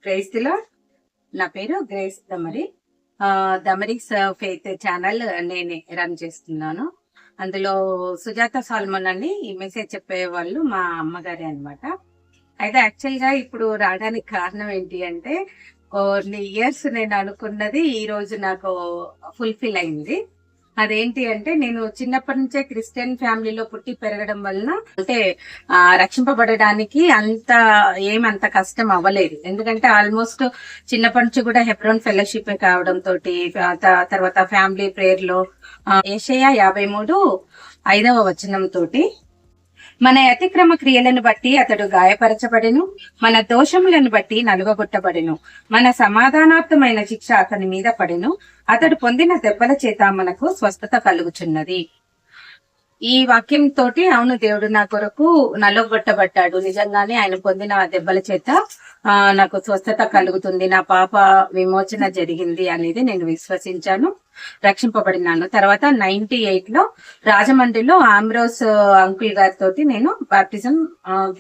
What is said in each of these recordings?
Praise the lord. నా పేరు grace దమరి. దమరీస్ faith channel నేనే రన్ చేస్తున్నాను. అందులో సుజాత సాల్మన్ అని ఈ మెసేజ్ చెప్పేవాళ్ళు మా అమ్మగారే అనమాట. అయితే యాక్చువల్ గా ఇప్పుడు రావడానికి కారణం ఏంటి అంటే, కొన్ని ఇయర్స్ నేను అనుకున్నది ఈ రోజు నాకు ఫుల్ఫిల్ అయింది. అదేంటి అంటే, నేను చిన్నప్పటి నుంచే క్రిస్టియన్ ఫ్యామిలీలో పుట్టి పెరగడం వలన అంటే రక్షింపబడడానికి ఏమంత కష్టం అవ్వలేదు. ఎందుకంటే ఆల్మోస్ట్ చిన్నప్పటి నుంచి కూడా హెబ్రోన్ ఫెలోషిప్ కావడం తోటి, తర్వాత ఫ్యామిలీ ప్రేయర్ లో యెషయా 53:5 తోటి, మన అతిక్రమ క్రియలను బట్టి అతడు గాయపరచబడెను, మన దోషములను బట్టి నలుగగొట్టబడెను, మన సమాధానార్థమైన శిక్ష అతని మీద పడెను, అతడు పొందిన దెబ్బల చేత మనకు స్వస్థత కలుగుచున్నది. ఈ వాక్యం తోటి అవును, దేవుడు నా కొరకు నలుగొట్టబడ్డాడు, నిజంగానే ఆయన పొందిన దెబ్బల చేత నాకు స్వస్థత కలుగుతుంది, నా పాప విమోచన జరిగింది అనేది నేను విశ్వసించాను, రక్షింపబడినాను. తర్వాత 98లో రాజమండ్రిలో ఆమ్రోస్ అంకుల్ గారితో నేను బాప్టిజం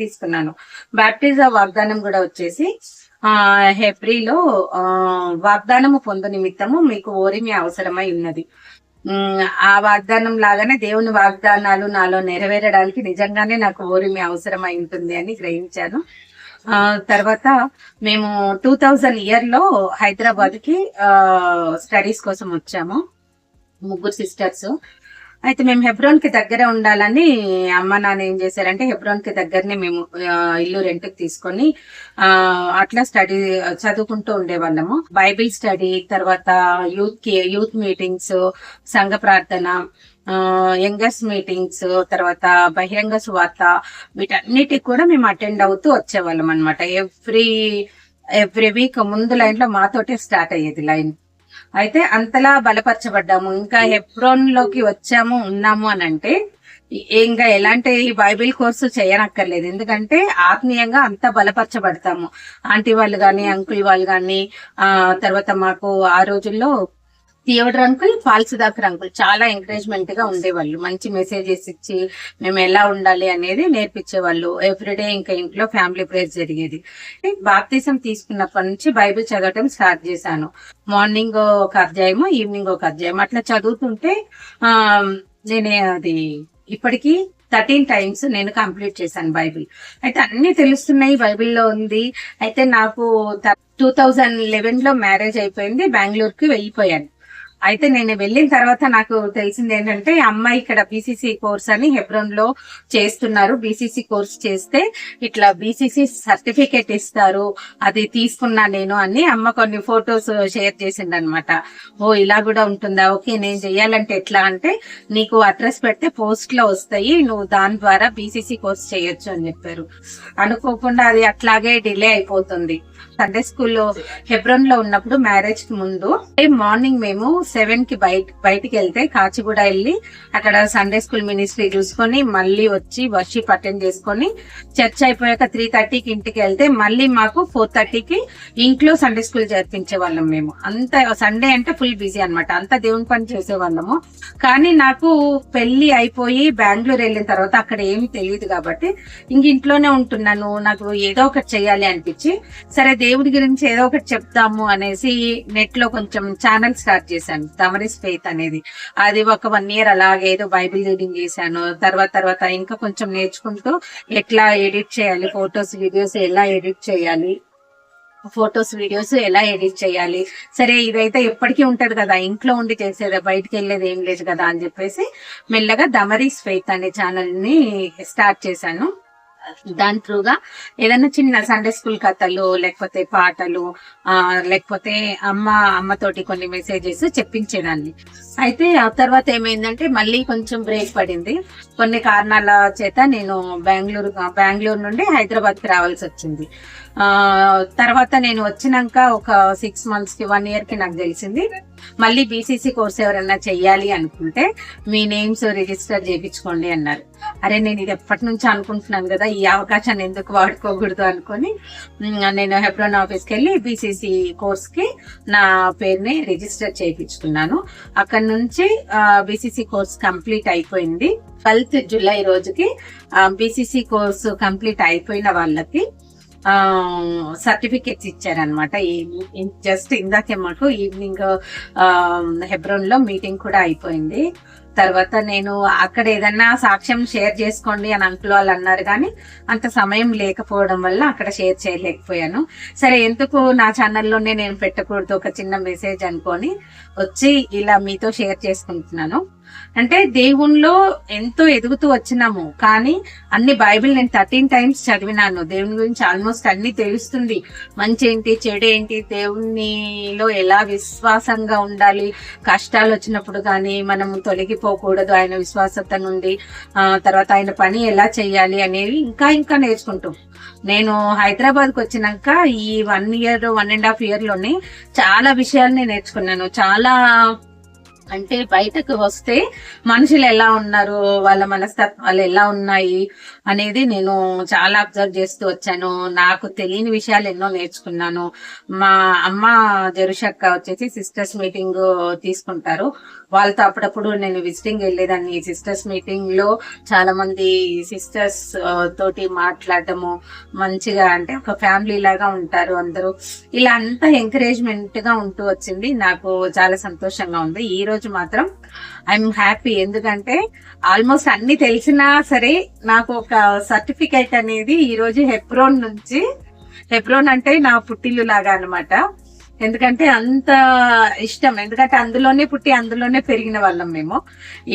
తీసుకున్నాను. బాప్టిజం వాగ్దానం కూడా వచ్చేసి హెబ్రీలో వాగ్దానము పొందు నిమిత్తము మీకు ఓరిమి అవసరమై ఉన్నది. ఆ వాగ్దానం లాగానే దేవుని వాగ్దానాలు నాలో నెరవేరడానికి నిజంగానే నాకు ఓరిమి అవసరమై ఉంటుంది అని గ్రహించాను. తర్వాత మేము 2000 ఇయర్లో హైదరాబాద్ కి స్టడీస్ కోసం వచ్చాము, 3 సిస్టర్స్. అయితే మేము హెబ్రోన్ కి దగ్గర ఉండాలని అమ్మ నాన్న ఏం చేశారంటే, హెబ్రోన్ కి దగ్గరనే మేము ఇల్లు రెంట్ కి తీసుకొని అట్లా స్టడీ చదువుకుంటూ ఉండేవాళ్ళము. బైబిల్ స్టడీ, తర్వాత యూత్ మీటింగ్స్, సంఘ ప్రార్థన, యంగర్స్ మీటింగ్స్, తర్వాత బహిరంగ సువార్త, వీటన్నిటికి కూడా మేము అటెండ్ అవుతూ వచ్చేవాళ్ళం అనమాట. ఎవ్రీ వీక్ ముందు లైన్ లో మాతోటే స్టార్ట్ అయ్యేది లైన్. అయితే అంతలా బలపరచబడ్డాము. ఇంకా హెబ్రోన్ లోకి వచ్చాము, ఉన్నాము అని అంటే ఇంకా ఎలాంటి బైబిల్ కోర్సు చేయనక్కర్లేదు, ఎందుకంటే ఆత్మీయంగా అంత బలపరచబడతాము. ఆంటీ వాళ్ళు గాని, అంకుల్ వాళ్ళు గాని, తర్వాత మాకు ఆ రోజుల్లో థియోడర్ అంకుల్, పాల్సుదాకర్ అంకుల్ చాలా ఎంకరేజ్మెంట్ గా ఉండేవాళ్ళు. మంచి మెసేజెస్ ఇచ్చి మేము ఎలా ఉండాలి అనేది నేర్పించేవాళ్ళు. ఎవ్రీడే ఇంకా ఇంట్లో ఫ్యామిలీ ప్రేయర్ జరిగేది. బాప్తిజం తీసుకున్నప్పటి నుంచి బైబిల్ చదవటం స్టార్ట్ చేశాను. మార్నింగ్ ఒక అధ్యాయము, ఈవినింగ్ ఒక అధ్యాయం అట్లా చదువుతుంటే నేనే అది ఇప్పటికీ 13 times నేను కంప్లీట్ చేశాను బైబిల్. అయితే అన్ని తెలుస్తున్నాయి, బైబిల్లో ఉంది. అయితే నాకు 2011లో మ్యారేజ్ అయిపోయింది, బెంగళూరుకి వెళ్ళిపోయాను. అయితే నేను వెళ్ళిన తర్వాత నాకు తెలిసింది ఏంటంటే, అమ్మాయి ఇక్కడ బీసీసీ కోర్స్ అని హెబ్రోన్ లో చేస్తున్నారు. బీసీసీ కోర్స్ చేస్తే ఇట్లా బీసీసీ సర్టిఫికేట్ ఇస్తారు, అది తీసుకున్నా నేను అని అమ్మ కొన్ని ఫొటోస్ షేర్ చేసింది అనమాట. ఓ ఇలా కూడా ఉంటుందా, ఓకే నేను చెయ్యాలంటే ఎట్లా అంటే, నీకు అడ్రస్ పెడితే పోస్ట్ లో వస్తాయి, నువ్వు దాని ద్వారా బీసీసీ కోర్స్ చేయొచ్చు అని చెప్పారు. అనుకోకుండా అది అట్లాగే డిలే అయిపోతుంది. సండే స్కూల్లో హెబ్రోన్ లో ఉన్నప్పుడు, మ్యారేజ్ కి ముందు మార్నింగ్ మేము 7 కి బయటికి వెళ్తే కాచిగూడ వెళ్ళి అక్కడ సండే స్కూల్ మినిస్ట్రీ చూసుకొని మళ్ళీ వచ్చి వర్షిప్ అటెండ్ చేసుకొని చర్చ్ అయిపోయాక 3:30కి ఇంటికి వెళ్తే మళ్ళీ మాకు 4:30కి ఇంట్లో సండే స్కూల్ జరిపించే వాళ్ళం. మేము అంత సండే అంటే ఫుల్ బిజీ అనమాట, అంత దేవుని పని చేసేవాళ్ళము. కానీ నాకు పెళ్లి అయిపోయి బెంగళూరు వెళ్ళిన తర్వాత అక్కడ ఏమి తెలియదు కాబట్టి ఇంక ఇంట్లోనే ఉంటున్నాను. నాకు ఏదో ఒకటి చెయ్యాలి అనిపించి, సరే దేవుడి గురించి ఏదో ఒకటి చెప్తాము అనేసి నెట్ లో కొంచెం ఛానల్ స్టార్ట్ చేశాను, దమరీస్ ఫెయిత్ అనేది. అది ఒక 1 year అలాగే ఏదో బైబిల్ రీడింగ్ చేశాను. తర్వాత ఇంకా కొంచెం నేర్చుకుంటూ ఎట్లా ఎడిట్ చేయాలి, ఫొటోస్ వీడియోస్ ఎలా ఎడిట్ చేయాలి, సరే ఇదైతే ఎప్పటికీ ఉంటది కదా, ఇంట్లో ఉండి చేసేదే, బయటకు వెళ్ళేది ఏం లేదు కదా అని చెప్పేసి మెల్లగా దమరీస్ ఫెయిత్ అనే ఛానల్ ని స్టార్ట్ చేశాను. దాని త్రూగా ఏదైనా చిన్న సండే స్కూల్ కథలు, లేకపోతే పాటలు, లేకపోతే అమ్మతోటి కొన్ని మెసేజెస్ చెప్పించేదాన్ని. అయితే ఆ తర్వాత ఏమైందంటే మళ్ళీ కొంచెం బ్రేక్ పడింది. కొన్ని కారణాల చేత నేను బెంగళూరు నుండి హైదరాబాద్ కి రావాల్సి వచ్చింది. తర్వాత నేను వచ్చినాక ఒక 6 months కి 1 year కి నాకు తెలిసింది, మళ్ళీ బీసీసీ కోర్స్ ఎవరైనా చెయ్యాలి అనుకుంటే మీ నేమ్స్ రిజిస్టర్ చేయించుకోండి అన్నారు. అరే నేను ఇది ఎప్పటి నుంచి అనుకుంటున్నాను కదా, ఈ అవకాశాన్ని ఎందుకు వాడుకోకూడదు అనుకుని నేను హెబ్రోన్ ఆఫీస్కి వెళ్ళి బీసీసీ కోర్స్ కి నా పేరుని రిజిస్టర్ చేయించుకున్నాను. అక్కడ నుంచి బీసీసీ కోర్స్ కంప్లీట్ అయిపోయింది. 12th July రోజుకి బీసీసీ కోర్సు కంప్లీట్ అయిపోయిన వాళ్ళకి సర్టిఫికెట్స్ ఇచ్చారనమాట. జస్ట్ ఇందాకే మాకు ఈవినింగ్ హెబ్రోన్ లో మీటింగ్ కూడా అయిపోయింది. తర్వాత నేను అక్కడ ఏదన్నా సాక్ష్యం షేర్ చేసుకోండి అని అంకుల్ వాళ్ళు అన్నారు, కానీ అంత సమయం లేకపోవడం వల్ల అక్కడ షేర్ చేయలేకపోయాను. సరే, ఎందుకు నా ఛానల్లోనే నేను పెట్టకూడదు ఒక చిన్న మెసేజ్ అనుకొని వచ్చి ఇలా మీతో షేర్ చేసుకుంటున్నాను. అంటే దేవుణ్ణిలో ఎంతో ఎదుగుతూ వచ్చినాము, కానీ అన్ని బైబిల్ నేను 13 times చదివినాను. దేవుని గురించి ఆల్మోస్ట్ అన్ని తెలుస్తుంది. మంచి ఏంటి, చెడు ఏంటి, దేవునిలో ఎలా విశ్వాసంగా ఉండాలి, కష్టాలు వచ్చినప్పుడు కానీ మనం తొలగిపోకూడదు ఆయన విశ్వాసత నుండి, తర్వాత ఆయన పని ఎలా చేయాలి అనేవి ఇంకా నేర్చుకుంటాం. నేను హైదరాబాద్కి వచ్చినాక ఈ 1 year 1.5 year లోనే చాలా విషయాలు నేర్చుకున్నాను. చాలా అంటే బయటకు వస్తే మనుషులు ఎలా ఉన్నారు, వాళ్ళ మనస్తత్వాలు ఎలా ఉన్నాయి అనేది నేను చాలా అబ్జర్వ్ చేస్తూ వచ్చాను. నాకు తెలియని విషయాలు ఎన్నో నేర్చుకున్నాను. మా అమ్మ జరుషక్క వచ్చేసి సిస్టర్స్ మీటింగ్ తీసుకుంటారు. వాళ్ళతో అప్పుడప్పుడు నేను విజిటింగ్ వెళ్ళేదాన్ని. సిస్టర్స్ మీటింగ్ లో చాలా మంది సిస్టర్స్ తోటి మాట్లాడటము, మంచిగా అంటే ఒక ఫ్యామిలీ లాగా ఉంటారు అందరూ. ఇలా అంతా ఎంకరేజ్మెంట్ గా ఉంటూ వచ్చింది. నాకు చాలా సంతోషంగా ఉంది. ఈ రోజు మాత్రం ఐఎమ్ హ్యాపీ. ఎందుకంటే ఆల్మోస్ట్ అన్ని తెలిసినా సరే నాకు ఒక సర్టిఫికేట్ అనేది ఈ రోజు హెబ్రోన్ నుంచి, హెబ్రోన్ అంటే నా పుట్టిల్లు లాగా అనమాట. ఎందుకంటే అంత ఇష్టం, ఎందుకంటే అందులోనే పుట్టి అందులోనే పెరిగిన వాళ్ళం మేము.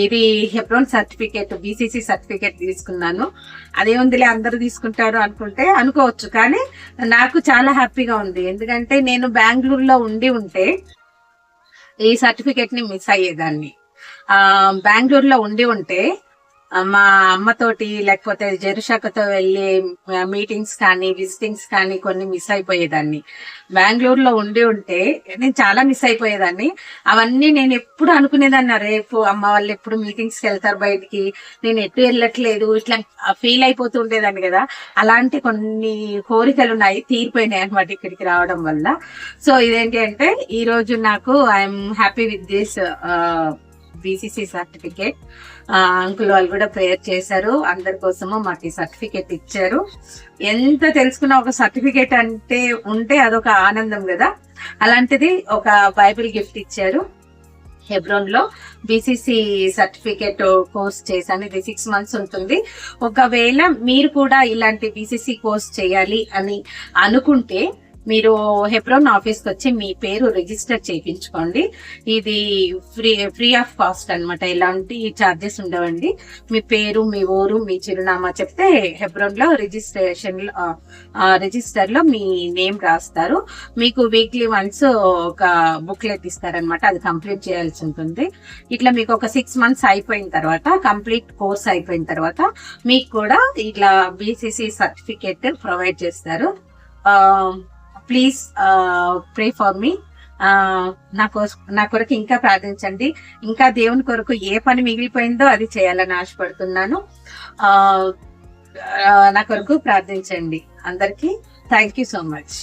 ఇది హెబ్రోన్ సర్టిఫికేట్, బీసీసీ సర్టిఫికేట్ తీసుకున్నాను. అదే ఉందిలే అందరూ తీసుకుంటారు అనుకోవచ్చు, కానీ నాకు చాలా హ్యాపీగా ఉంది. ఎందుకంటే నేను బెంగళూరులో ఉంటే ఈ సర్టిఫికేట్ ని మిస్ అయ్యేదాన్ని. బెంగళూరులో ఉంటే మా అమ్మతోటి లేకపోతే జెరుషాకతో వెళ్ళి మీటింగ్స్ కానీ విజిటింగ్స్ కానీ కొన్ని మిస్ అయిపోయేదాన్ని. బెంగళూరులో ఉంటే నేను చాలా మిస్ అయిపోయేదాన్ని. అవన్నీ నేను ఎప్పుడు అనుకునేదాన్ని, రేపు అమ్మ వాళ్ళు ఎప్పుడు మీటింగ్స్ కి వెళ్తారు బయటికి, నేను ఎటు వెళ్ళట్లేదు, ఇట్లా ఫీల్ అయిపోతూ ఉండేదాన్ని కదా. అలాంటి కొన్ని కోరికలు ఉన్నాయి, తీరిపోయినాయి అనమాట ఇక్కడికి రావడం వల్ల. సో ఇదేంటి అంటే ఈ రోజు నాకు I'm happy with this BCC certificate. Uncle వాళ్ళు కూడా ప్రేయర్ చేశారు, అందరి కోసము మాకు ఈ సర్టిఫికేట్ ఇచ్చారు. ఎంత తెలుసుకున్న ఒక సర్టిఫికేట్ అంటే ఉంటే అదొక ఆనందం కదా. అలాంటిది ఒక బైబిల్ గిఫ్ట్ ఇచ్చారు. హెబ్రోన్ లో బీసీసీ సర్టిఫికేట్ కోర్స్ చేశాను. ఇది 6 months ఉంటుంది. ఒకవేళ మీరు కూడా ఇలాంటి బీసీసీ కోర్స్ చేయాలి అని అనుకుంటే మీరు హెబ్రోన్ ఆఫీస్కి వచ్చి మీ పేరు రిజిస్టర్ చేయించుకోండి. ఇది ఫ్రీ ఆఫ్ కాస్ట్ అనమాట, ఎలాంటి చార్జెస్ ఉండవండి. మీ పేరు, మీ ఊరు, మీ చిరునామా చెప్తే హెబ్రోన్ లో రిజిస్టర్ లో మీ నేమ్ రాస్తారు. మీకు వీక్లీ వన్స్ ఒక బుక్లెట్ ఇస్తారనమాట, అది కంప్లీట్ చేయాల్సి ఉంటుంది. ఇట్లా మీకు ఒక 6 months అయిపోయిన తర్వాత, కంప్లీట్ కోర్స్ అయిపోయిన తర్వాత మీకు కూడా ఇట్లా బీసీసీ సర్టిఫికేట్ ప్రొవైడ్ చేస్తారు. Please pray for me. నా కొరకు ఇంకా ప్రార్థించండి. ఇంకా దేవుని కొరకు ఏ పని మిగిలిపోయిందో అది చేయాలని ఆశపడుతున్నాను. నా కొరకు ప్రార్థించండి. అందరికీ థ్యాంక్ యూ సో మచ్.